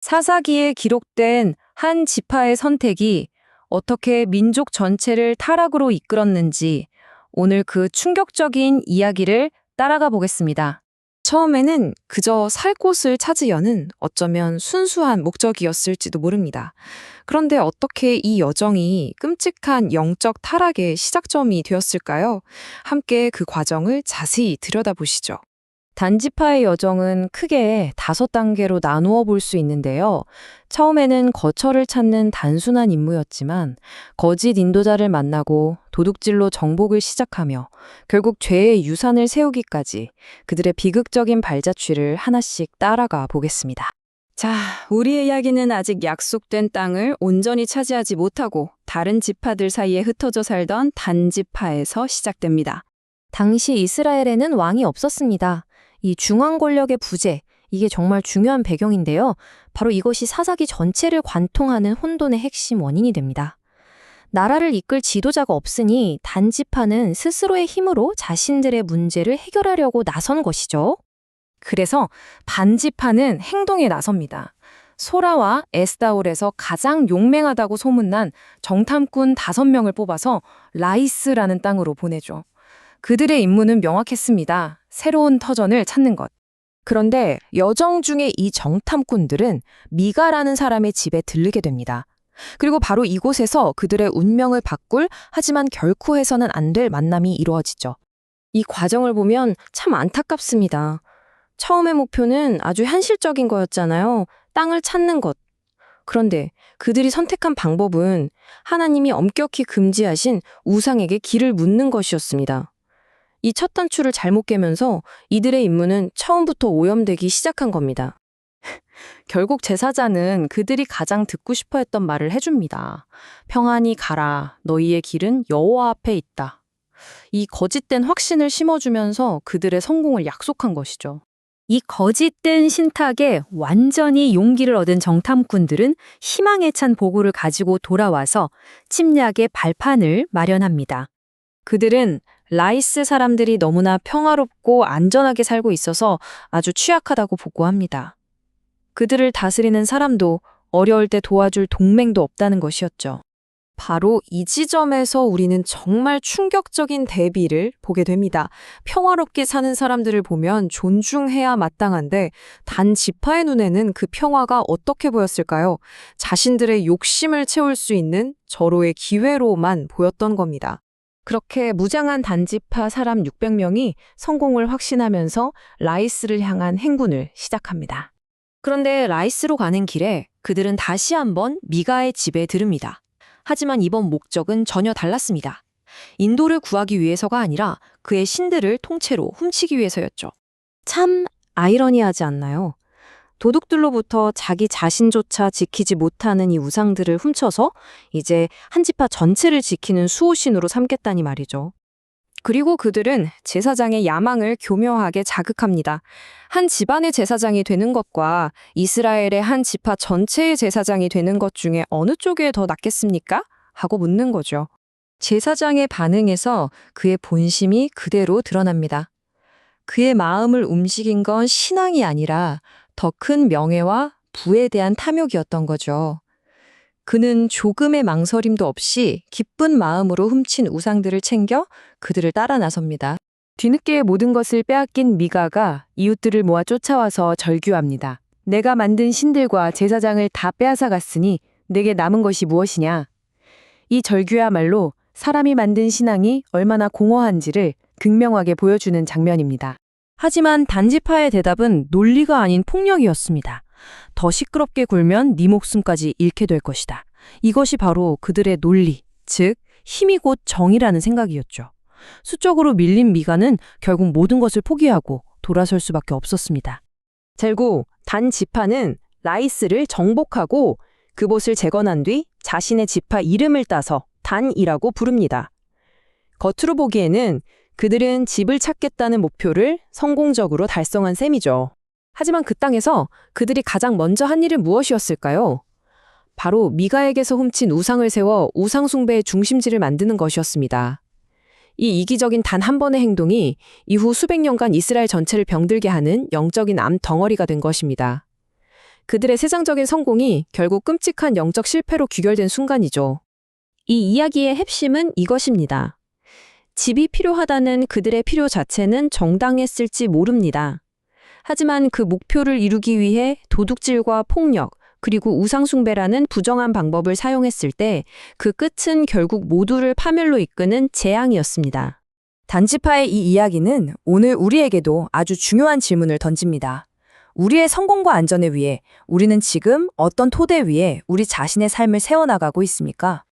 사사기에 기록된 한 지파의 선택이 어떻게 민족 전체를 타락으로 이끌었는지 오늘 그 충격적인 이야기를 따라가 보겠습니다. 처음에는 그저 살 곳을 찾으려는 어쩌면 순수한 목적이었을지도 모릅니다. 그런데 어떻게 이 여정이 끔찍한 영적 타락의 시작점이 되었을까요? 함께 그 과정을 자세히 들여다보시죠. 단지파의 여정은 크게 5단계로 나누어 볼 수 있는데요. 처음에는 거처를 찾는 단순한 임무였지만 거짓 인도자를 만나고 도둑질로 정복을 시작하며 결국 죄의 유산을 세우기까지 그들의 비극적인 발자취를 하나씩 따라가 보겠습니다. 자, 우리의 이야기는 아직 약속된 땅을 온전히 차지하지 못하고 다른 지파들 사이에 흩어져 살던 단지파에서 시작됩니다. 당시 이스라엘에는 왕이 없었습니다. 이 중앙 권력의 부재, 이게 정말 중요한 배경인데요. 바로 이것이 사사기 전체를 관통하는 혼돈의 핵심 원인이 됩니다. 나라를 이끌 지도자가 없으니 단지파는 스스로의 힘으로 자신들의 문제를 해결하려고 나선 것이죠. 그래서 반지파는 행동에 나섭니다. 소라와 에스다올에서 가장 용맹하다고 소문난 정탐꾼 5명을 뽑아서 라이스라는 땅으로 보내죠. 그들의 임무는 명확했습니다. 새로운 터전을 찾는 것. 그런데 여정 중에 이 정탐꾼들은 미가라는 사람의 집에 들르게 됩니다. 그리고 바로 이곳에서 그들의 운명을 바꿀 하지만 결코 해서는 안 될 만남이 이루어지죠. 이 과정을 보면 참 안타깝습니다. 처음의 목표는 아주 현실적인 거였잖아요. 땅을 찾는 것. 그런데 그들이 선택한 방법은 하나님이 엄격히 금지하신 우상에게 길을 묻는 것이었습니다. 이 첫 단추를 잘못 깨면서 이들의 임무는 처음부터 오염되기 시작한 겁니다. 결국 제사장은 그들이 가장 듣고 싶어 했던 말을 해줍니다. 평안히 가라. 너희의 길은 여호와 앞에 있다. 이 거짓된 확신을 심어주면서 그들의 성공을 약속한 것이죠. 이 거짓된 신탁에 완전히 용기를 얻은 정탐꾼들은 희망에 찬 보고를 가지고 돌아와서 침략의 발판을 마련합니다. 그들은 라이스 사람들이 너무나 평화롭고 안전하게 살고 있어서 아주 취약하다고 보고합니다. 그들을 다스리는 사람도 어려울 때 도와줄 동맹도 없다는 것이었죠. 바로 이 지점에서 우리는 정말 충격적인 대비를 보게 됩니다. 평화롭게 사는 사람들을 보면 존중해야 마땅한데 단 지파의 눈에는 그 평화가 어떻게 보였을까요? 자신들의 욕심을 채울 수 있는 절호의 기회로만 보였던 겁니다. 그렇게 무장한 단지파 사람 600명이 성공을 확신하면서 라이스를 향한 행군을 시작합니다. 그런데 라이스로 가는 길에 그들은 다시 한번 미가의 집에 들릅니다. 하지만 이번 목적은 전혀 달랐습니다. 인도를 구하기 위해서가 아니라 그의 신들을 통째로 훔치기 위해서였죠. 참 아이러니하지 않나요? 도둑들로부터 자기 자신조차 지키지 못하는 이 우상들을 훔쳐서 이제 한 지파 전체를 지키는 수호신으로 삼겠다니 말이죠. 그리고 그들은 제사장의 야망을 교묘하게 자극합니다. 한 집안의 제사장이 되는 것과 이스라엘의 한 지파 전체의 제사장이 되는 것 중에 어느 쪽에 더 낫겠습니까? 하고 묻는 거죠. 제사장의 반응에서 그의 본심이 그대로 드러납니다. 그의 마음을 움직인 건 신앙이 아니라 더 큰 명예와 부에 대한 탐욕이었던 거죠. 그는 조금의 망설임도 없이 기쁜 마음으로 훔친 우상들을 챙겨 그들을 따라 나섭니다. 뒤늦게 모든 것을 빼앗긴 미가가 이웃들을 모아 쫓아와서 절규합니다. 내가 만든 신들과 제사장을 다 빼앗아 갔으니 내게 남은 것이 무엇이냐? 이 절규야말로 사람이 만든 신앙이 얼마나 공허한지를 극명하게 보여주는 장면입니다. 하지만 단지파의 대답은 논리가 아닌 폭력이었습니다. 더 시끄럽게 굴면 네 목숨까지 잃게 될 것이다. 이것이 바로 그들의 논리, 즉 힘이 곧 정의라는 생각이었죠. 수적으로 밀린 미가는 결국 모든 것을 포기하고 돌아설 수밖에 없었습니다. 결국 단지파는 라이스를 정복하고 그곳을 재건한 뒤 자신의 지파 이름을 따서 단이라고 부릅니다. 겉으로 보기에는 그들은 집을 찾겠다는 목표를 성공적으로 달성한 셈이죠. 하지만 그 땅에서 그들이 가장 먼저 한 일은 무엇이었을까요? 바로 미가에게서 훔친 우상을 세워 우상 숭배의 중심지를 만드는 것이었습니다. 이 이기적인 단 한 번의 행동이 이후 수백 년간 이스라엘 전체를 병들게 하는 영적인 암 덩어리가 된 것입니다. 그들의 세상적인 성공이 결국 끔찍한 영적 실패로 귀결된 순간이죠. 이 이야기의 핵심은 이것입니다. 집이 필요하다는 그들의 필요 자체는 정당했을지 모릅니다. 하지만 그 목표를 이루기 위해 도둑질과 폭력, 그리고 우상숭배라는 부정한 방법을 사용했을 때 그 끝은 결국 모두를 파멸로 이끄는 재앙이었습니다. 단지파의 이 이야기는 오늘 우리에게도 아주 중요한 질문을 던집니다. 우리의 성공과 안전을 위해 우리는 지금 어떤 토대 위에 우리 자신의 삶을 세워나가고 있습니까?